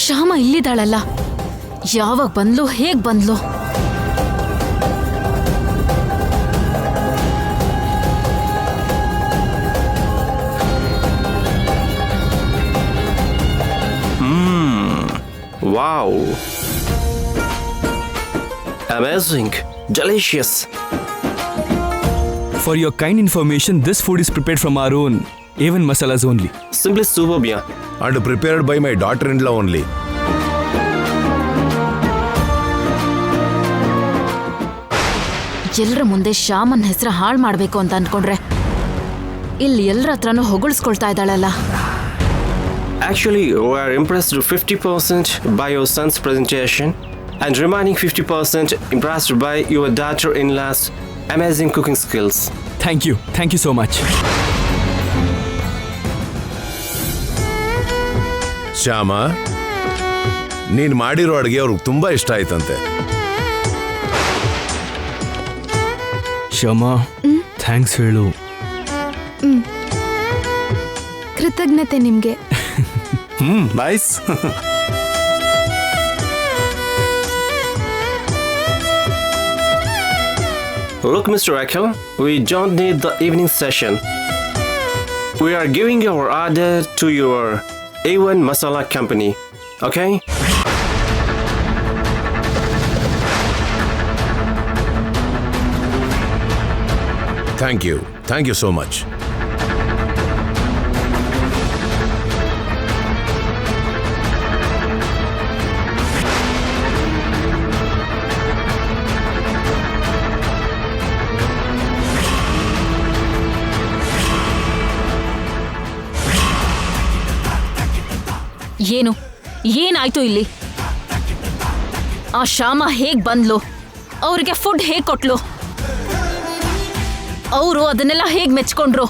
ಶ್ಯಾಮ ಇಲ್ಲಿದ್ದಾಳಲ್ಲ, ಯಾವಾಗ ಬಂದ್ಲು, ಹೇಗ್ ಬಂದ್ಲು? Wow! Amazing! Delicious! For your kind information, this food is prepared from our own A1 masalas only. Simply superb, yeah. And prepared by my daughter-in-law only. ಎಲ್ಲರ ಮುಂದೆ ಶ್ಯಾಮನ್ ಹೆಸರು ಹಾಳು ಮಾಡಬೇಕು ಅಂತ ಅನ್ಕೊಂಡ್ರೆ ಇಲ್ಲಿ ಎಲ್ಲರ ಹತ್ರನೂ ಹೊಗಳಿಸ್ಕೊಳ್ತಾ ಇದ್ದಾಳಲ್ಲ. Actually, we are impressed 50% by your son's presentation and remaining 50% impressed by your daughter-in-law's amazing cooking skills. Thank you so much. Shyama, ನೀನ್ ಮಾಡಿರೋ ಅಡುಗೆ ಅವ್ರಿಗೆ ತುಂಬಾ ಇಷ್ಟ ಆಯ್ತಂತೆ. ಶ್ಯಾಮ, ಥ್ಯಾಂಕ್ಸ್ ಹೇಳು. ಕೃತಜ್ಞತೆ ನಿಮ್ಗೆ. Nice. Look, Mr. Akhil, we don't need the evening session. We are giving our order to your A1 Masala company, okay? Thank you so much. ಏನಾಯ್ತು ಇಲ್ಲಿ? ಆ ಶ್ಯಾಮ ಹೇಗ್ ಬಂದ್ಲು? ಅವ್ರಿಗೆ ಫುಡ್ ಹೇಗ್ ಕೊಟ್ಲು? ಅವರು ಅದನ್ನೆಲ್ಲ ಹೇಗ್ ಮೆಚ್ಕೊಂಡ್ರು?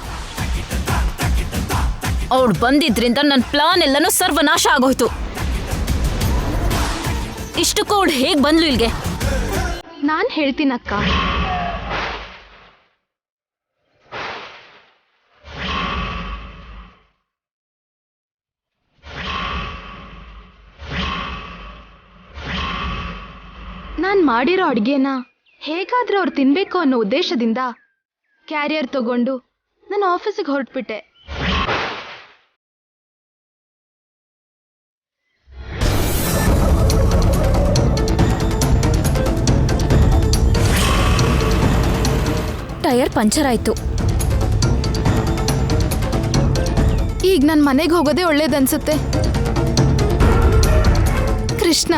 ಅವಳು ಬಂದಿದ್ರಿಂದ ನನ್ನ ಪ್ಲಾನ್ ಎಲ್ಲನೂ ಸರ್ವನಾಶ ಆಗೋಯ್ತು. ಇಷ್ಟಕ್ಕೂ ಅವಳು ಹೇಗ್ ಬಂದ್ಲು ಇಲ್ಗೆ? ನಾನ್ ಹೇಳ್ತೀನಕ್ಕ. ನಾನ್ ಮಾಡಿರೋ ಅಡ್ಗೆನ ಹೇಗಾದ್ರೂ ಅವ್ರು ತಿನ್ಬೇಕು ಅನ್ನೋ ಉದ್ದೇಶದಿಂದ ಕ್ಯಾರಿಯರ್ ತಗೊಂಡು ನನ್ನ ಆಫೀಸಿಗೆ ಹೊರಟ್ಬಿಟ್ಟೆ. ಟೈರ್ ಪಂಚರ್ ಆಯ್ತು. ಈಗ ನನ್ ಮನೆಗೆ ಹೋಗೋದೇ ಒಳ್ಳೇದನ್ಸುತ್ತೆ. ಕೃಷ್ಣ,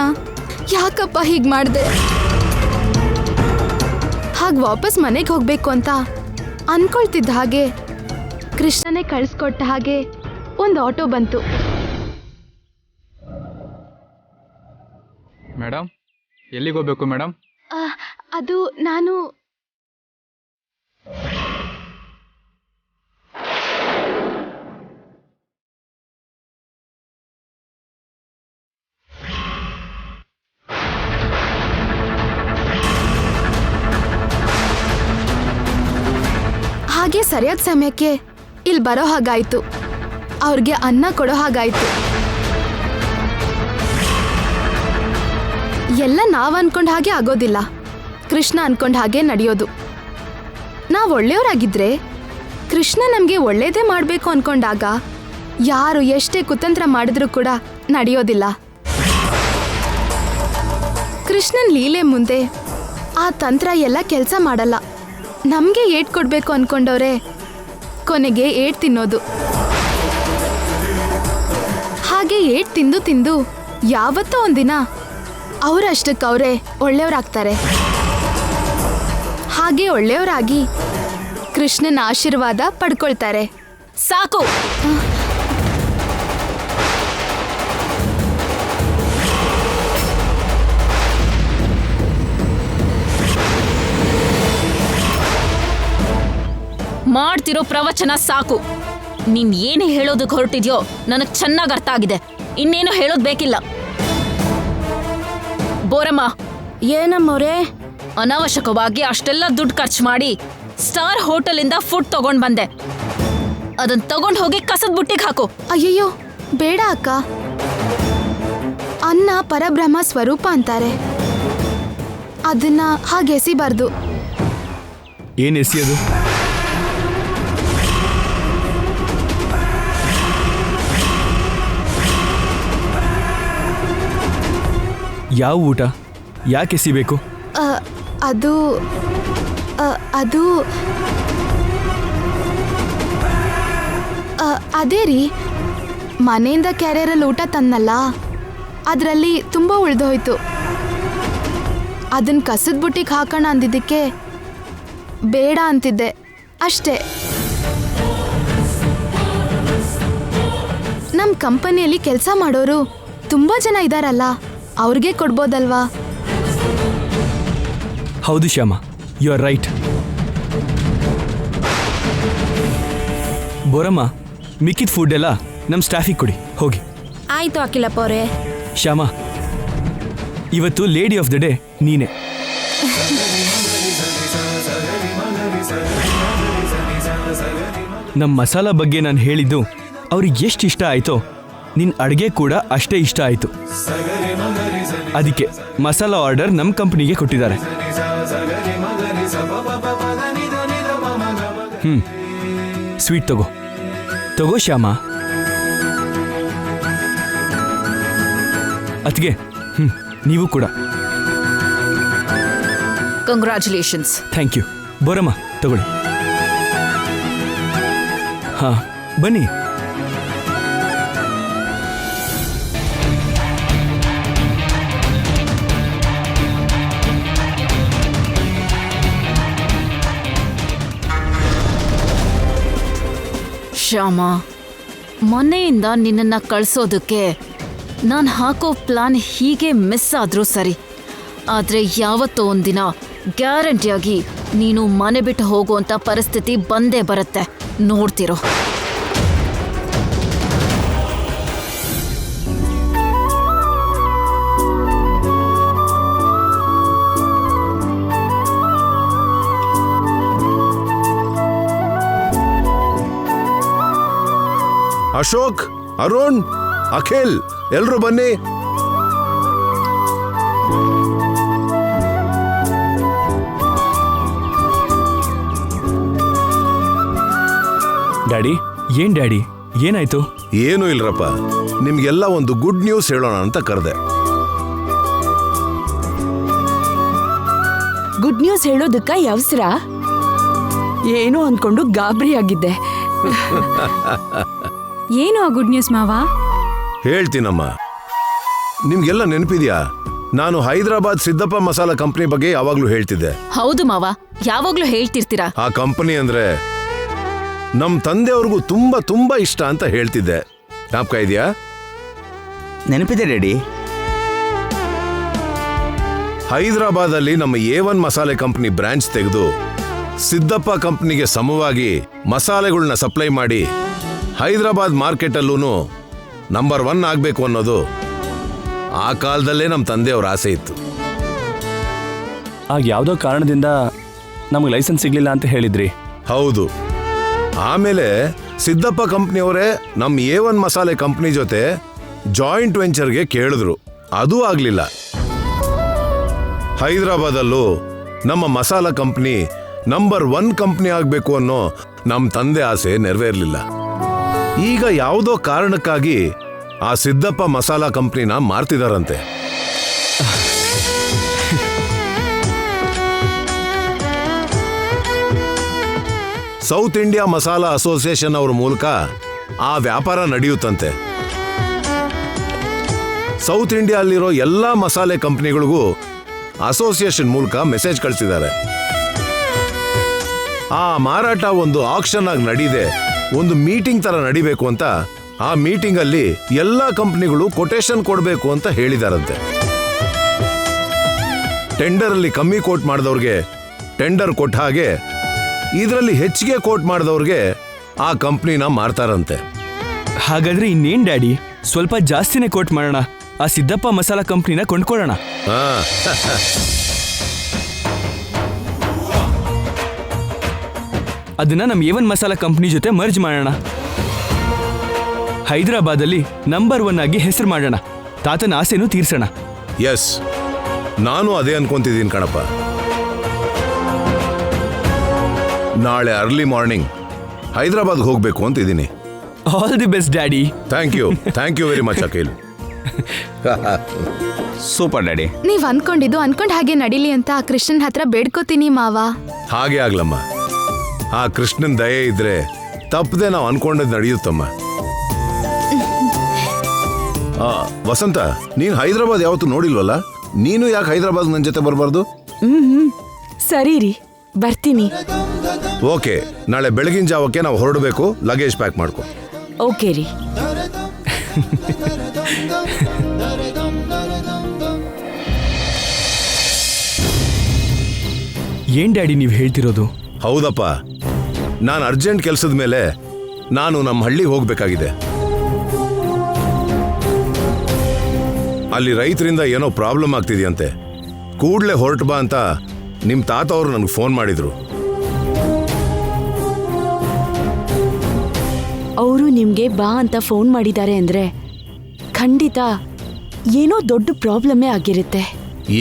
ಯಾಕಪ್ಪ ಹೀಗ್ ಮಾಡ್ದೆ? ಹಾಗೆ ವಾಪಸ್ ಮನೆಗೆ ಹೋಗ್ಬೇಕು ಅಂತ ಅನ್ಕೊಳ್ತಿದ್ದ ಹಾಗೆ ಕೃಷ್ಣನೇ ಕಳಿಸ್ಕೊಟ್ಟ ಹಾಗೆ ಒಂದು ಆಟೋ ಬಂತು. ಮೇಡಮ್, ಎಲ್ಲಿಗೆ ಹೋಗ್ಬೇಕು ಮೇಡಮ್? ಅದು ನಾನು ಹಾಗೆ ಸರಿಯಾದ ಸಮಯಕ್ಕೆ ಇಲ್ಲಿ ಬರೋ ಹಾಗಾಯ್ತು. ಅವ್ರಿಗೆ ಅನ್ನ ಕೊಡೋ ಹಾಗಾಯ್ತು. ಎಲ್ಲ ನಾವ್ ಅನ್ಕೊಂಡ ಹಾಗೆ ಆಗೋದಿಲ್ಲ, ಕೃಷ್ಣ ಅನ್ಕೊಂಡ ಹಾಗೆ ನಡೆಯೋದು. ನಾವ್ ಒಳ್ಳೆಯವರಾಗಿದ್ರೆ ಕೃಷ್ಣ ನಮ್ಗೆ ಒಳ್ಳೇದೇ ಮಾಡ್ಬೇಕು ಅನ್ಕೊಂಡಾಗ ಯಾರು ಎಷ್ಟೇ ಕುತಂತ್ರ ಮಾಡಿದ್ರೂ ಕೂಡ ನಡೆಯೋದಿಲ್ಲ. ಕೃಷ್ಣನ್ ಲೀಲೆ ಮುಂದೆ ಆ ತಂತ್ರ ಎಲ್ಲ ಕೆಲಸ ಮಾಡಲ್ಲ. ನಮ್ಗೆ ಏಟ್ ಕೊಡ್ಬೇಕು ಅನ್ಕೊಂಡವ್ರೆ ಕೊನೆಗೆ ಏಟ್ ತಿನ್ನೋದು. ಹಾಗೆ ಏಟ್ ತಿಂದು ತಿಂದು ಯಾವತ್ತೋ ಒಂದಿನ ಅವರಷ್ಟಕ್ಕವ್ರೆ ಒಳ್ಳೆಯವರಾಗ್ತಾರೆ. ಹಾಗೆ ಒಳ್ಳೆಯವರಾಗಿ ಕೃಷ್ಣನ ಆಶೀರ್ವಾದ ಪಡ್ಕೊಳ್ತಾರೆ. ಸಾಕು. ಮಾಡ್ತಿರೋ ಪ್ರವಚನ ಸಾಕು. ನೀನ್ ಏನೇ ಹೇಳೋದಕ್ಕೆ ಹೊರಟಿದ್ಯೋ ನನಗ್ ಚೆನ್ನಾಗ್ ಅರ್ಥ ಆಗಿದೆ. ಇನ್ನೇನು ಹೇಳೋದ್ ಬೇಕಿಲ್ಲ. ಬೋರಮ್ಮ, ಏನಮ್ಮವ್ರೆ? ಅನಾವಶ್ಯಕವಾಗಿ ಅಷ್ಟೆಲ್ಲ ದುಡ್ಡು ಖರ್ಚು ಮಾಡಿ ಸ್ಟಾರ್ ಹೋಟೆಲಿಂದ ಫುಡ್ ತಗೊಂಡ್ ಬಂದೆ. ಅದನ್ನ ತಗೊಂಡ್ ಹೋಗಿ ಕಸದ ಬುಟ್ಟಿಗೆ ಹಾಕು. ಅಯ್ಯಯ್ಯೋ ಬೇಡ ಅಕ್ಕ, ಅನ್ನ ಪರಬ್ರಹ್ಮ ಸ್ವರೂಪ ಅಂತಾರೆ. ಅದನ್ನ ಹಾಗೆ ಎಸಿಬಾರ್ದು. ಏನು ಎಸೆಯೋದು? ಯಾವ ಊಟ ಯಾಕೆ ಎಸಿಬೇಕು? ಅ, ಅದು ಅ, ಅದು ಅ, ಅದೇ ರೀ, ಮನೆಯಿಂದ ಕ್ಯಾರಿಯರಲ್ಲಿ ಊಟ ತನ್ನಲ್ಲ, ಅದರಲ್ಲಿ ತುಂಬ ಉಳಿದೋಯ್ತು. ಅದನ್ನ ಕಸದ ಬುಟ್ಟಿಗೆ ಹಾಕೋಣ ಅಂದಿದ್ದಕ್ಕೆ ಬೇಡ ಅಂತಿದ್ದೆ ಅಷ್ಟೇ. ನಮ್ಮ ಕಂಪನಿಯಲ್ಲಿ ಕೆಲಸ ಮಾಡೋರು ತುಂಬ ಜನ ಇದ್ದಾರಲ್ಲ, ಅವ್ರಿಗೆ ಕೊಡ್ಬೋದಲ್ವಾ? ಹೌದು Shyama, you are right. Boramma, ಮಿಕ್ಕಿದ ಫುಡ್ ಎಲ್ಲ ನಮ್ಮ ಸ್ಟಾಫಿಗೆ ಕೊಡಿ, ಹೋಗಿ. ಆಯ್ತು ಅಖಿಲಪ್ಪ ಅವರೇ. ಶ್ಯಾಮ, ಇವತ್ತು ಲೇಡಿ ಆಫ್ ದ ಡೇ ನೀನೆ. ನಮ್ಮ ಮಸಾಲ ಬಗ್ಗೆ ನಾನು ಹೇಳಿದ್ದು ಅವ್ರಿಗೆ ಎಷ್ಟು ಇಷ್ಟ ಆಯಿತೋ ನಿನ್ನ ಅಡುಗೆ ಕೂಡ ಅಷ್ಟೇ ಇಷ್ಟ ಆಯಿತು. ಅದಕ್ಕೆ ಮಸಾಲ ಆರ್ಡರ್ ನಮ್ಮ ಕಂಪ್ನಿಗೆ ಕೊಟ್ಟಿದ್ದಾರೆ. ಸ್ವೀಟ್ ತಗೋ ತಗೋ ಶ್ಯಾಮ. ಅದ್ಗೆ ನೀವು ಕೂಡ. ಕಂಗ್ರ್ಯಾಚುಲೇಷನ್ಸ್. Thank you. ಬೋರಮ್ಮ ತಗೊಳ್ಳಿ. ಹಾಂ ಬನ್ನಿ. ಶ್ಯಾಮ, ಮನೆಯಿಂದ ನಿನ್ನನ್ನು ಕಳಿಸೋದಕ್ಕೆ ನಾನು ಹಾಕೋ ಪ್ಲಾನ್ ಹೀಗೆ ಮಿಸ್ ಆದರೂ ಸರಿ, ಆದರೆ ಯಾವತ್ತೋ ಒಂದಿನ ಗ್ಯಾರಂಟಿಯಾಗಿ ನೀನು ಮನೆ ಬಿಟ್ಟು ಹೋಗುವಂಥ ಪರಿಸ್ಥಿತಿ ಬಂದೇ ಬರುತ್ತೆ, ನೋಡ್ತಿರೋ. ಅಶೋಕ್, ಅರುಣ್, ಅಖಿಲ್, ಎಲ್ರು ಬನ್ನಿ. ಡ್ಯಾಡಿ, ಏನ್ ಡ್ಯಾಡಿ, ಏನಾಯ್ತು? ಏನೂ ಇಲ್ರಪ್ಪ, ನಿಮ್ಗೆಲ್ಲ ಒಂದು ಗುಡ್ ನ್ಯೂಸ್ ಹೇಳೋಣ ಅಂತ ಕರೆದೆ. Good news ಹೇಳೋದಕ್ಕ ಯಾವ್ಸ್ರ? ಏನೋ ಅಂದ್ಕೊಂಡು ಗಾಬರಿ ಆಗಿದ್ದೆ. ಏನು ಆ ಗುಡ್ ನ್ಯೂಸ್ ಮಾವ? ಹೇಳ್ತೀನಮ್ಮ. ನಿಮ್ಗೆಲ್ಲ ನೆನಪಿದ್ಯಾ, ನಾನು ಹೈದರಾಬಾದ್ ಸಿದ್ದಪ್ಪ ಮಸಾಲ ಕಂಪನಿ ಬಗ್ಗೆ ಯಾವಾಗ್ಲೂ ಹೇಳ್ತಿದ್ದೆ. ಹೌದು ಮಾವ, ಯಾವಾಗ್ಲೂ ಹೇಳ್ತಿರ್ತೀರಾ. ಆ ಕಂಪನಿ ಅಂದ್ರೆ ನಮ್ ತಂದೆಯವ್ರಿಗೂ ತುಂಬಾ ತುಂಬಾ ಇಷ್ಟ ಅಂತ ಹೇಳ್ತಿದ್ದೆ. ಜ್ಞಾಪಕ ಇದೆಯಾ? ನೆನಪಿದೆ ಡ್ಯಾಡಿ. ಹೈದರಾಬಾದಲ್ಲಿ ನಮ್ಮ A1 ಮಸಾಲೆ ಕಂಪನಿ ಬ್ರಾಂಚ್ ತೆಗೆದು ಸಿದ್ದಪ್ಪ ಕಂಪನಿಗೆ ಸಮವಾಗಿ ಮಸಾಲೆಗಳನ್ನ ಸಪ್ಲೈ ಮಾಡಿ ಹೈದರಾಬಾದ್ ಮಾರ್ಕೆಟಲ್ಲೂ ನಂಬರ್ 1 ಆಗಬೇಕು ಅನ್ನೋದು ಆ ಕಾಲದಲ್ಲೇ ನಮ್ಮ ತಂದೆಯವ್ರ ಆಸೆ ಇತ್ತು. ಆಗ ಯಾವುದೋ ಕಾರಣದಿಂದ ನಮಗೆ ಲೈಸೆನ್ಸ್ ಸಿಗ್ಲಿಲ್ಲ ಅಂತ ಹೇಳಿದ್ರಿ. ಹೌದು. ಆಮೇಲೆ ಸಿದ್ದಪ್ಪ ಕಂಪ್ನಿಯವರೇ ನಮ್ಮ A1 ಮಸಾಲೆ ಕಂಪ್ನಿ ಜೊತೆ ಜಾಯಿಂಟ್ ವೆಂಚರ್ಗೆ ಕೇಳಿದ್ರು, ಅದೂ ಆಗ್ಲಿಲ್ಲ. ಹೈದರಾಬಾದಲ್ಲೂ ನಮ್ಮ ಮಸಾಲ ಕಂಪ್ನಿ ನಂಬರ್ 1 ಕಂಪ್ನಿ ಆಗಬೇಕು ಅನ್ನೋ ನಮ್ಮ ತಂದೆ ಆಸೆ ನೆರವೇರ್ಲಿಲ್ಲ. ಈಗ ಯಾವುದೋ ಕಾರಣಕ್ಕಾಗಿ ಆ ಸಿದ್ದಪ್ಪ ಮಸಾಲ ಕಂಪ್ನಿನ ಮಾರ್ತಿದಾರಂತೆ. ಸೌತ್ ಇಂಡಿಯಾ ಮಸಾಲಾ ಅಸೋಸಿಯೇಷನ್ ಅವ್ರ ಮೂಲಕ ಆ ವ್ಯಾಪಾರ ನಡೆಯುತ್ತಂತೆ. ಸೌತ್ ಇಂಡಿಯಾ ಅಲ್ಲಿರೋ ಎಲ್ಲಾ ಮಸಾಲೆ ಕಂಪನಿಗಳಿಗೂ ಅಸೋಸಿಯೇಷನ್ ಮೂಲಕ ಮೆಸೇಜ್ ಕಳಿಸಿದ್ದಾರೆ. ಆ ಮಾರಾಟ ಒಂದು ಆಕ್ಷನ್ ಆಗಿ ನಡೀದೆ, ಒಂದು ಮೀಟಿಂಗ್ ತರ ನಡಿಬೇಕು ಅಂತ ಆ ಮೀಟಿಂಗ್ ಅಲ್ಲಿ ಎಲ್ಲಾ ಕಂಪನಿಗಳು ಕೊಟೇಶನ್ ಕೊಡಬೇಕು ಅಂತ ಹೇಳಿದಾರಂತೆ. ಟೆಂಡರ್ ಅಲ್ಲಿ ಕಮ್ಮಿ ಕೋಟ್ ಮಾಡಿದವ್ರಿಗೆ ಟೆಂಡರ್ ಕೊಟ್ಟ ಹಾಗೆ ಇದರಲ್ಲಿ ಹೆಚ್ಚಿಗೆ ಕೋಟ್ ಮಾಡಿದವ್ರಿಗೆ ಆ ಕಂಪ್ನಿನ ಮಾರ್ತಾರಂತೆ. ಹಾಗಾದ್ರೆ ಇನ್ನೇನ್ ಡ್ಯಾಡಿ, ಸ್ವಲ್ಪ ಜಾಸ್ತಿನೇ ಕೋಟ್ ಮಾಡೋಣ, ಆ ಸಿದ್ದಪ್ಪ ಮಸಾಲ ಕಂಪ್ನಿನ ಕೊಂಡ್ಕೊಳ್ಳೋಣ. ಅದನ್ನ ನಮ್ಮ A1 ಮಸಾಲ ಕಂಪ್ನಿ ಜೊತೆ ಮರ್ಜ್ ಮಾಡೋಣ. ಹೈದರಾಬಾದಲ್ಲಿ ನಂಬರ್ 1 ಆಗಿ ಹೆಸರು ಮಾಡೋಣ. ತಾತನ ಆಸೆನೂ ತೀರ್ಸೋಣ. ಎಸ್, ನಾನು ಅದೇ ಅನ್ಕೊಂತಿದ್ದೀನಿ ಕಣಪ್ಪ. ನಾಳೆ ಅರ್ಲಿ ಮಾರ್ನಿಂಗ್ ಹೈದರಾಬಾದ್ಗೆ ಹೋಗ್ಬೇಕು ಅಂತಿದ್ದೀನಿ. All the best daddy. Thank you very much Akhil. Super daddy. ನೀವ್ ಅನ್ಕೊಂಡ್ ಹಾಗೆ ನಡೀಲಿ ಅಂತ ಆ ಕೃಷ್ಣನ್ ಹತ್ರ ಬೇಡ್ಕೋತೀನಿ ಮಾವ. ಹಾಗೆ ಆಗ್ಲಮ್ಮ. ಆ ಕೃಷ್ಣನ್ ದಯೆ ಇದ್ರೆ ತಪ್ಪದೆ ನಾವು ಅನ್ಕೊಂಡದ್ ನಡೆಯುತ್ತಮ್ಮ. ವಸಂತ, ನೀನ್ ಹೈದರಾಬಾದ್ ಯಾವತ್ತೂ ನೋಡಿಲ್ವಲ್ಲ, ನೀನು ಯಾಕೆ ಹೈದರಾಬಾದ್ ನನ್ನ ಜೊತೆ ಬರಬಾರ್ದು? ಸರಿ ರೀ, ಬರ್ತೀನಿ. ಓಕೆ, ನಾಳೆ ಬೆಳಗಿನ ಜಾವಕ್ಕೆ ನಾವು ಹೊರಡಬೇಕು. ಲಗೇಜ್ ಪ್ಯಾಕ್ ಮಾಡ್ಕೊ. ಓಕೆ ರೀ. ಏನ್ ಡ್ಯಾಡಿ ನೀವು ಹೇಳ್ತಿರೋದು? ಹೌದಪ್ಪ, ನಾನು ಅರ್ಜೆಂಟ್ ಕೆಲಸದ ಮೇಲೆ ನಾನು ನಮ್ಮ ಹಳ್ಳಿಗೆ ಹೋಗ್ಬೇಕಾಗಿದೆ. ಅಲ್ಲಿ ರೈತರಿಂದ ಏನೋ ಪ್ರಾಬ್ಲಮ್ ಆಗ್ತಿದೆಯಂತೆ. ಕೂಡಲೇ ಹೊರಟು ಬಾ ಅಂತ ನಿಮ್ಮ ತಾತ ಅವರು ನನಗೆ ಫೋನ್ ಮಾಡಿದ್ರು. ಅವರು ನಿಮ್ಗೆ ಬಾ ಅಂತ ಫೋನ್ ಮಾಡಿದ್ದಾರೆ ಅಂದ್ರೆ ಖಂಡಿತ ಏನೋ ದೊಡ್ಡ ಪ್ರಾಬ್ಲಮ್ಮೇ ಆಗಿರುತ್ತೆ.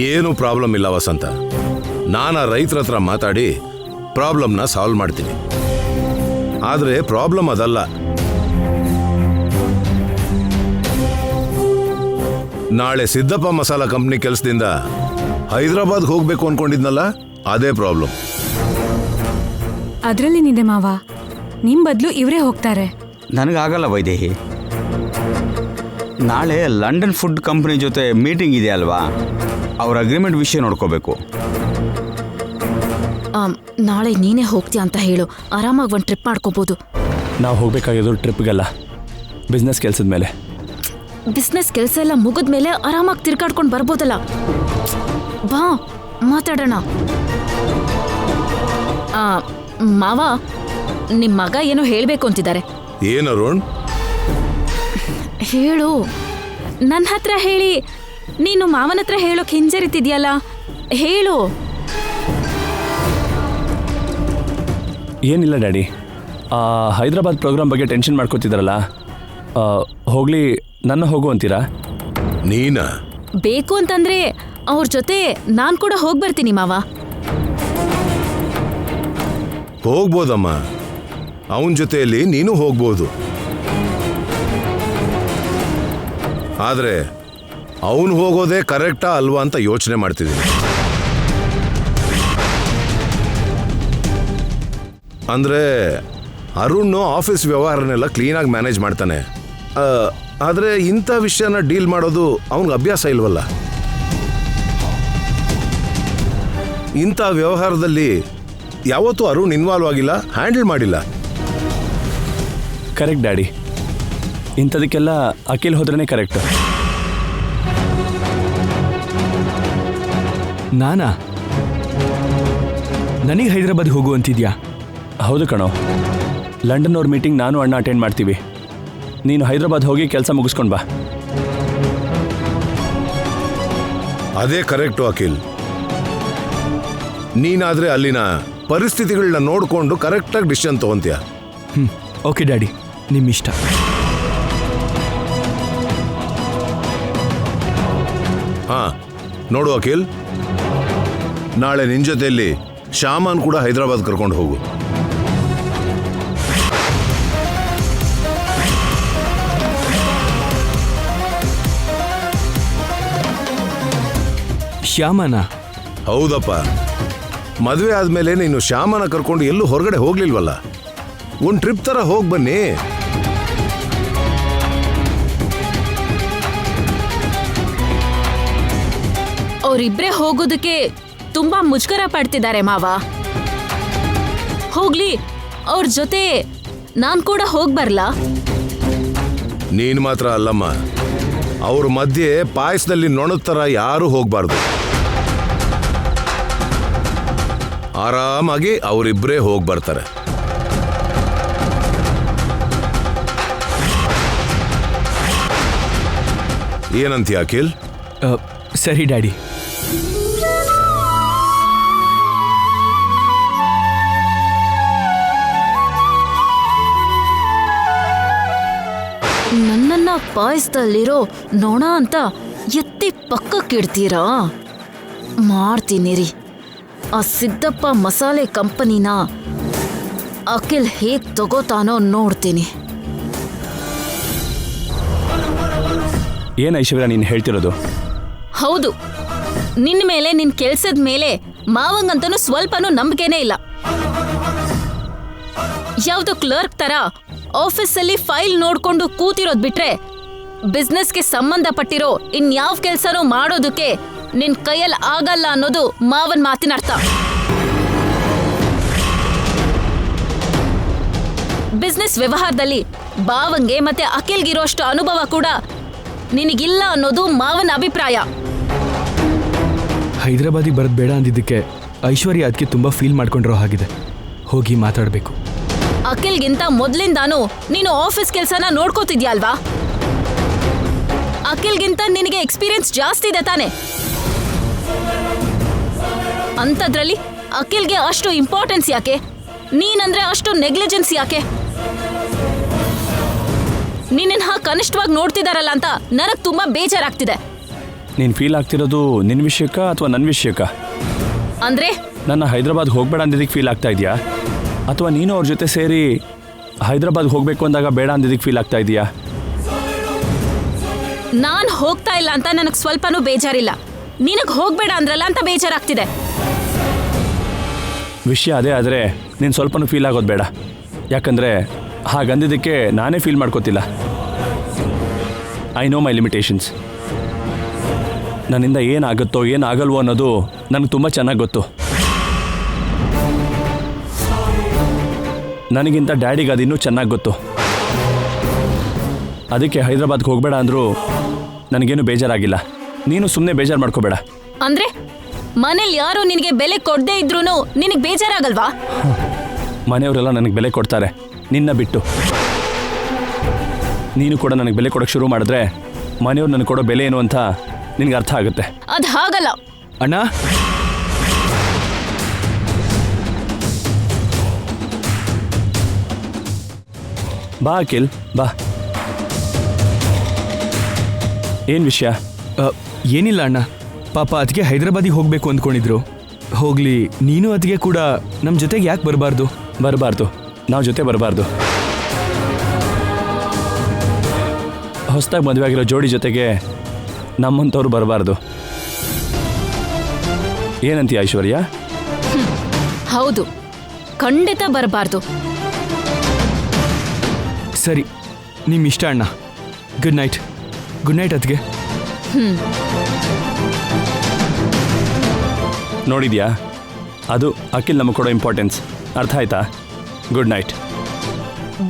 ಏನು ಪ್ರಾಬ್ಲಮ್ ಇಲ್ಲ ವಸಂತ, ನಾನು ಆ ರೈತರ ಹತ್ರ ಮಾತಾಡಿ ಪ್ರಾಬ್ಲಮ್ನ ಸಾಲ್ವ್ ಮಾಡ್ತೀನಿ. ಆದರೆ ಪ್ರಾಬ್ಲಮ್ ಅದಲ್ಲ. ನಾಳೆ ಸಿದ್ದಪ್ಪ ಮಸಾಲ ಕಂಪ್ನಿ ಕೆಲಸದಿಂದ ಹೈದರಾಬಾದ್ ಹೋಗ್ಬೇಕು ಅನ್ಕೊಂಡಿದ್ನಲ್ಲ, ಅದೇ ಪ್ರಾಬ್ಲಮ್. ಅದ್ರಲ್ಲೇನಿದೆ ಮಾವ, ನಿಮ್ ಬದಲು ಇವರೇ ಹೋಗ್ತಾರೆ. ನನಗಾಗಲ್ಲ ವೈದೇಹಿ. ನಾಳೆ ಲಂಡನ್ ಫುಡ್ ಕಂಪ್ನಿ ಜೊತೆ ಮೀಟಿಂಗ್ ಇದೆ ಅಲ್ವಾ, ಅವ್ರ ಅಗ್ರಿಮೆಂಟ್ ವಿಷಯ ನೋಡ್ಕೋಬೇಕು. ನಾಳೆ ನೀನೇ ಹೋಗ್ತೀಯ ಅಂತ ಹೇಳು, ಆರಾಮಾಗಿ ಒಂದು ಟ್ರಿಪ್ ಮಾಡ್ಕೋಬೋದು. ನಾವು ಹೋಗ್ಬೇಕಾಗಿರೋದು ಟ್ರಿಪ್ಗೆಲ್ಲ, ಬಿಸ್ನೆಸ್ ಕೆಲಸದ ಮೇಲೆ. ಬಿಸ್ನೆಸ್ ಕೆಲಸ ಎಲ್ಲ ಮುಗಿದ್ಮೇಲೆ ಆರಾಮಾಗಿ ತಿರ್ಗಾಡ್ಕೊಂಡು ಬರ್ಬೋದಲ್ಲ. ಬಾ ಮಾತಾಡೋಣ. ಮಾವ, ನಿಮ್ಮ ಮಗ ಏನೋ ಹೇಳಬೇಕು ಅಂತಿದ್ದಾರೆ. ಏನರುಣ್? ಹೇಳು. ನನ್ನ ಹತ್ರ ಹೇಳಿ, ನೀನು ಮಾವನ ಹತ್ರ ಹೇಳೋಕೆ ಹಿಂಜರಿತಿದ್ಯಲ್ಲ, ಹೇಳು. ಏನಿಲ್ಲ ಡ್ಯಾಡಿ, ಹೈದರಾಬಾದ್ ಪ್ರೋಗ್ರಾಮ್ ಬಗ್ಗೆ ಟೆನ್ಷನ್ ಮಾಡ್ಕೋತಿದ್ದಾರಲ್ಲ, ಹೋಗ್ಲಿ ನನ್ನ ಹೋಗು ಅಂತೀರಾ? ನೀನಾ? ಬೇಕು ಅಂತಂದ್ರೆ ಅವ್ರ ಜೊತೆ ನಾನು ಕೂಡ ಹೋಗಿ ಬರ್ತೀನಿ ಮಾವ. ಹೋಗ್ಬೋದಮ್ಮ, ಅವನ ಜೊತೆಯಲ್ಲಿ ನೀನು ಹೋಗ್ಬೋದು. ಆದರೆ ಅವನು ಹೋಗೋದೇ ಕರೆಕ್ಟಾ ಅಲ್ವಾ ಅಂತ ಯೋಚನೆ ಮಾಡ್ತಿದ್ದೀನಿ. ಅಂದರೆ ಅರುಣ್ ಆಫೀಸ್ ವ್ಯವಹಾರನೆಲ್ಲ ಕ್ಲೀನಾಗಿ ಮ್ಯಾನೇಜ್ ಮಾಡ್ತಾನೆ. ಆದರೆ ಇಂಥ ವಿಷಯನ ಡೀಲ್ ಮಾಡೋದು ಅವನಿಗೆ ಅಭ್ಯಾಸ ಇಲ್ವಲ್ಲ. ಇಂಥ ವ್ಯವಹಾರದಲ್ಲಿ ಯಾವತ್ತೂ ಅರುಣ್ ಇನ್ವಾಲ್ವ್ ಆಗಿಲ್ಲ, ಹ್ಯಾಂಡಲ್ ಮಾಡಿಲ್ಲ. ಕರೆಕ್ಟ್ ಡ್ಯಾಡಿ, ಇಂಥದಕ್ಕೆಲ್ಲ ಅಖಿಲ್ ಹೋದ್ರೇ ಕರೆಕ್ಟು. ನಾನಾ? ನನಗೆ ಹೈದರಾಬಾದ್ ಹೋಗು ಅಂತಿದ್ಯಾ? ಹೌದು ಕಣೋ, ಲಂಡನ್ ಅವ್ರ ಮೀಟಿಂಗ್ ನಾನು ಅಣ್ಣ ಅಟೆಂಡ್ ಮಾಡ್ತೀವಿ. ನೀನು ಹೈದರಾಬಾದ್ ಹೋಗಿ ಕೆಲಸ ಮುಗಿಸ್ಕೊಂಡು ಬಾ. ಅದೇ ಕರೆಕ್ಟು ಅಖಿಲ್. ನೀನಾದರೆ ಅಲ್ಲಿನ ಪರಿಸ್ಥಿತಿಗಳನ್ನ ನೋಡಿಕೊಂಡು ಕರೆಕ್ಟಾಗಿ ಡಿಸಿಷನ್ ತಗೊಂತೀಯ. ಓಕೆ ಡ್ಯಾಡಿ, ನಿಮ್ಮಿಷ್ಟ. ಹಾಂ, ನೋಡು ಅಖಿಲ್, ನಾಳೆ ನಿನ್ನ ಜೊತೆಯಲ್ಲಿ ಶ್ಯಾಮನ್ ಕೂಡ ಹೈದರಾಬಾದ್ ಕರ್ಕೊಂಡು ಹೋಗು. ಶ್ಯಾಮನ? ಹೌದಪ್ಪ, ಮದುವೆ ಆದಮೇಲೆ ನೀನು ಶ್ಯಾಮನ ಕರ್ಕೊಂಡು ಎಲ್ಲೂ ಹೊರಗಡೆ ಹೋಗ್ಲಿಲ್ವಲ್ಲ, ಒಂದು ಟ್ರಿಪ್ ಥರ ಹೋಗಿ ಬನ್ನಿ. ಅವರಿಬ್ರೇ ಹೋಗೋದಕ್ಕೆ ತುಂಬಾ ಮುಜುಗರ ಪಡ್ತಿದ್ದಾರೆ ಮಾವ. ಹೋಗ್ಲಿ, ಅವ್ರ ಜೊತೆ ನಾನ್ ಕೂಡ ಹೋಗ್ ಬರ್ಲಾ? ನೀನು ಮಾತ್ರ ಅಲ್ಲಮ್ಮ, ಅವ್ರ ಮಧ್ಯೆ ಪಾಯಸದಲ್ಲಿ ನೊಣದ ಥರ ಯಾರೂ ಹೋಗ್ಬಾರ್ದು. ಆರಾಮಾಗಿ ಅವರಿಬ್ಬರೇ ಹೋಗಿ ಬರ್ತಾರೆ. ಏನಂತೀಯ ಅಖಿಲ್? ಸರಿ ಡ್ಯಾಡಿ. ನನ್ನನ್ನ ಪಾಯಸದಲ್ಲಿರೋ ನೊಣ ಅಂತ ಎತ್ತಿ ಪಕ್ಕಕ್ಕಿಡ್ತೀರಾ? ಮಾಡ್ತೀನಿ ರೀ. ಆ ಸಿದ್ದಪ್ಪ ಮಸಾಲೆ ಕಂಪನಿನ ಅಖಿಲ್ ಹೇಗ್ ತಗೋತಾನೋ ನೋಡ್ತೀನಿ. ಏನ್ ಐಶ್ವರ್ಯ ನೀನು ಹೇಳ್ತಿರೋದು? ಹೌದು, ನಿನ್ ಮೇಲೆ ನಿನ್ ಕೆಲ್ಸದ ಮೇಲೆ ಮಾವಂಗಂತನೂ ಸ್ವಲ್ಪನೂ ನಂಬಿಕೆನೇ ಇಲ್ಲ. ಯಾವ್ದು ಕ್ಲರ್ಕ್ ತರ ಆಫೀಸಲ್ಲಿ ಫೈಲ್ ನೋಡ್ಕೊಂಡು ಕೂತಿರೋದ್ ಬಿಟ್ರೆ ಬಿಸ್ನೆಸ್ಗೆ ಸಂಬಂಧಪಟ್ಟಿರೋ ಇನ್ಯಾವ ಕೆಲ್ಸನೂ ಮಾಡೋದಕ್ಕೆ ನಿನ್ ಕೈಯಲ್ಲಿ ಆಗಲ್ಲ ಅನ್ನೋದು ಮಾವನ್ ಮಾತಿನ ಅರ್ಥ. ಬಿಸ್ನೆಸ್ ವ್ಯವಹಾರದಲ್ಲಿ ಬಾವಂಗೆ ಮತ್ತೆ ಅಖಿಲ್ಗಿರೋಷ್ಟು ಅನುಭವ ಕೂಡ ನಿನಗಿಲ್ಲ ಅನ್ನೋದು ಮಾವನ ಅಭಿಪ್ರಾಯ. ಹೈದರಾಬಾದಿಗೆ ಬರೋದು ಬೇಡ ಅಂದಿದ್ದಕ್ಕೆ ಐಶ್ವರ್ಯ ಅದಕ್ಕೆ ತುಂಬ ಫೀಲ್ ಮಾಡ್ಕೊಂಡಿರೋ ಹಾಗಿದೆ. ಹೋಗಿ ಮಾತಾಡಬೇಕು. ಅಖಿಲ್ಗಿಂತ ಮೊದ್ಲಿಂದಾನು ನೀನು ಆಫೀಸ್ ಕೆಲ್ಸನ ನೋಡ್ಕೋತಿದ್ಯಾ ಅಲ್ವಾ? ಅಖಿಲ್ಗಿಂತ ನಿನಗೆ ಎಕ್ಸ್ಪೀರಿಯನ್ಸ್ ಜಾಸ್ತಿ ಇದೆ ತಾನೆ? ಅಂಥದ್ರಲ್ಲಿ ಅಖಿಲ್ಗೆ ಅಷ್ಟು ಇಂಪಾರ್ಟೆನ್ಸ್ ಯಾಕೆ? ನೀನಂದ್ರೆ ಅಷ್ಟು ನೆಗ್ಲಿಜೆನ್ಸ್ ಯಾಕೆ? ನಿನ್ನ ಕನಿಷ್ಠವಾಗಿ ನೋಡ್ತಿದಾರಲ್ಲ ಅಂತ ನನಗ್ ತುಂಬಾ ಬೇಜಾರಾಗ್ತಿದೆ. ನೀನು ಫೀಲ್ ಆಗ್ತಿರೋದು ನಿನ್ನ ವಿಷಯಕ್ಕ ಅಥವಾ ನನ್ನ ವಿಷಯಕ್ಕ? ಅಂದ್ರೆ ನನ್ನ ಹೈದರಾಬಾದ್ಗೆ ಹೋಗ್ಬೇಡ ಅಂದಿದ್ದಕ್ಕೆ ಫೀಲ್ ಆಗ್ತಾ ಇದೆಯಾ, ಅಥವಾ ನೀನು ಅವ್ರ ಜೊತೆ ಸೇರಿ ಹೈದರಾಬಾದ್ಗೆ ಹೋಗ್ಬೇಕು ಅಂದಾಗ ಬೇಡ ಅಂದಿದ್ದಕ್ಕೆ ಫೀಲ್ ಆಗ್ತಾ ಇದೆಯಾ? ನಾನ್ ಹೋಗ್ತಾ ಇಲ್ಲ ಅಂತ ನನಗ್ ಸ್ವಲ್ಪನೂ ಬೇಜಾರಿಲ್ಲ. ನಿನಗ್ ಹೋಗ್ಬೇಡ ಅಂದ್ರಲ್ಲ ಅಂತ ಬೇಜಾರಾಗ್ತಿದೆ. ವಿಷಯ ಅದೇ ಆದರೆ ನೀನು ಸ್ವಲ್ಪನೂ ಫೀಲ್ ಆಗೋದು ಬೇಡ. ಯಾಕಂದರೆ ಹಾಗಂದಿದ್ದಕ್ಕೆ ನಾನೇ ಫೀಲ್ ಮಾಡ್ಕೋತಿಲ್ಲ. I know my limitations. ನನ್ನಿಂದ ಏನಾಗುತ್ತೋ ಏನಾಗಲ್ವೋ ಅನ್ನೋದು ನನಗೆ ತುಂಬ ಚೆನ್ನಾಗಿ ಗೊತ್ತು. ನನಗಿಂತ ಡ್ಯಾಡಿಗೆ ಅದು ಇನ್ನೂ ಚೆನ್ನಾಗಿ ಗೊತ್ತು. ಅದಕ್ಕೆ ಹೈದರಾಬಾದ್ಗೆ ಹೋಗಬೇಡ ಅಂದರೂ ನನಗೇನು ಬೇಜಾರಾಗಿಲ್ಲ. ನೀನು ಸುಮ್ಮನೆ ಬೇಜಾರು ಮಾಡ್ಕೋಬೇಡ. ಅಂದ್ರೆ ಮನೇಲಿ ಯಾರು ನಿನಗೆ ಬೆಲೆ ಕೊಡದೇ ಇದ್ರೂ ನಿನಗೆ ಬೇಜಾರಾಗಲ್ವಾ? ಮನೆಯವರೆಲ್ಲ ನನಗೆ ಬೆಲೆ ಕೊಡ್ತಾರೆ, ನಿನ್ನ ಬಿಟ್ಟು. ನೀನು ಕೂಡ ನನಗೆ ಬೆಲೆ ಕೊಡೋಕ್ಕೆ ಶುರು ಮಾಡಿದ್ರೆ ಮನೆಯವ್ರು ನನಗೆ ಕೊಡೋ ಬೆಲೆ ಏನು ಅಂತ ನಿನಗೆ ಅರ್ಥ ಆಗುತ್ತೆ. ಅದು ಹಾಗಲ್ಲ ಅಣ್ಣ. ಬಾ ಅಖಿಲ್ ಬಾ. ಏನು ವಿಷಯ? ಏನಿಲ್ಲ ಅಣ್ಣ, ಪಾಪ ಅದಕ್ಕೆ ಹೈದರಾಬಾದಿಗೆ ಹೋಗಬೇಕು ಅಂದ್ಕೊಂಡಿದ್ರು. ಹೋಗ್ಲಿ, ನೀನು ಅದಕ್ಕೆ ಕೂಡ ನಮ್ಮ ಜೊತೆಗೆ ಯಾಕೆ ಬರಬಾರ್ದು? ಬರಬಾರ್ದು, ನಾವು ಜೊತೆ ಬರಬಾರ್ದು. ಹೊಸದಾಗಿ ಮದುವೆ ಆಗಿರೋ ಜೋಡಿ ಜೊತೆಗೆ ನಮ್ಮಂಥವ್ರು ಬರಬಾರ್ದು. ಏನಂತೀಯ ಐಶ್ವರ್ಯ? ಹೌದು, ಖಂಡಿತ ಬರಬಾರ್ದು. ಸರಿ, ನಿಮ್ಮ ಇಷ್ಟ ಅಣ್ಣ. Good night. ಗುಡ್ ನೈಟ್ ಅದಕ್ಕೆ. ನೋಡಿದ್ಯಾ, ಅದು ಅಖಿಲ್ ನಮಗೆ ಕೊಡೋ ಇಂಪಾರ್ಟೆನ್ಸ್. ಅರ್ಥ ಆಯ್ತಾ? Good night.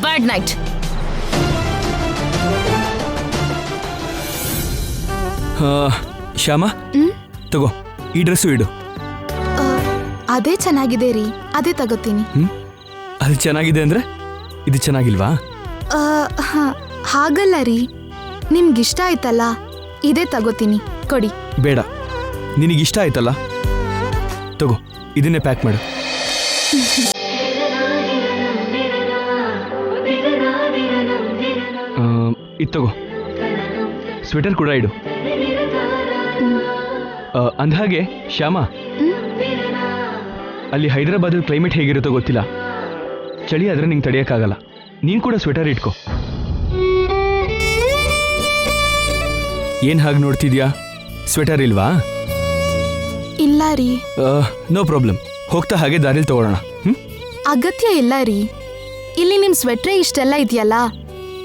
Bad night. Shyama, ತಗೋ ಈ ಡ್ರೆಸ್ಸು ಇಡು. ಅದೇ ಚೆನ್ನಾಗಿದೆ ರೀ, ಅದೇ ತಗೋತೀನಿ. ಅದು ಚೆನ್ನಾಗಿದೆ ಅಂದರೆ ಇದು ಚೆನ್ನಾಗಿಲ್ವಾ? ಹಾಗಲ್ಲ ರೀ, ನಿಮ್ಗಿಷ್ಟ ಆಯ್ತಲ್ಲ, ಇದೇ ತಗೋತೀನಿ, ಕೊಡಿ. ಬೇಡ, ನಿನಗಿಷ್ಟ ಆಯ್ತಲ್ಲ, ತಗೋ ಇದನ್ನೇ ಪ್ಯಾಕ್ ಮಾಡು. ಇದು ತಗೋ, ಸ್ವೆಟರ್ ಕೂಡ ಇಡು. ಅಂದಹಾಗೆ ಶ್ಯಾಮ, ಅಲ್ಲಿ ಹೈದರಾಬಾದಲ್ಲಿ ಕ್ಲೈಮೇಟ್ ಹೇಗಿರುತ್ತೋ ಗೊತ್ತಿಲ್ಲ. ಚಳಿ ಆದರೆ ನಿಂಗೆ ತಡೆಯೋಕ್ಕಾಗಲ್ಲ. ನೀನು ಕೂಡ ಸ್ವೆಟರ್ ಇಟ್ಕೋ. ಏನು ಹಾಗೆ ನೋಡ್ತಿದ್ಯಾ? ಸ್ವೆಟರ್ ಇಲ್ವಾ? ಇಲ್ಲ ರೀ. ನೋ ಪ್ರಾಬ್ಲಮ್, ಹೋಗ್ತಾ ಹಾಗೆ ದಾರಿಲಿ ತಗೊಳ್ಳೋಣ. ಅಗತ್ಯ ಇಲ್ಲ ರೀ, ಇಲ್ಲಿ ನಿಮ್ ಸ್ವೆಟ್ರೇ ಇಷ್ಟೆಲ್ಲ ಇದೆಯಲ್ಲ,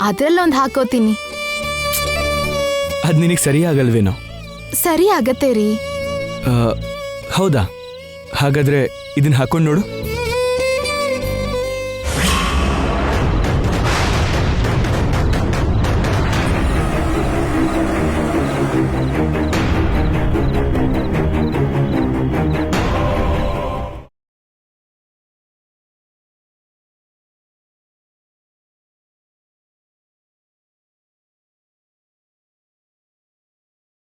ಅದ್ರಲ್ಲೊಂದು ಹಾಕೋತೀನಿ. ಅದು ನಿನಗೆ ಸರಿ ಆಗಲ್ವೇನೋ? ಸರಿ ಆಗತ್ತೆ ರೀ. ಹೌದಾ? ಹಾಗಾದ್ರೆ ಇದನ್ನ ಹಾಕೊಂಡು ನೋಡು.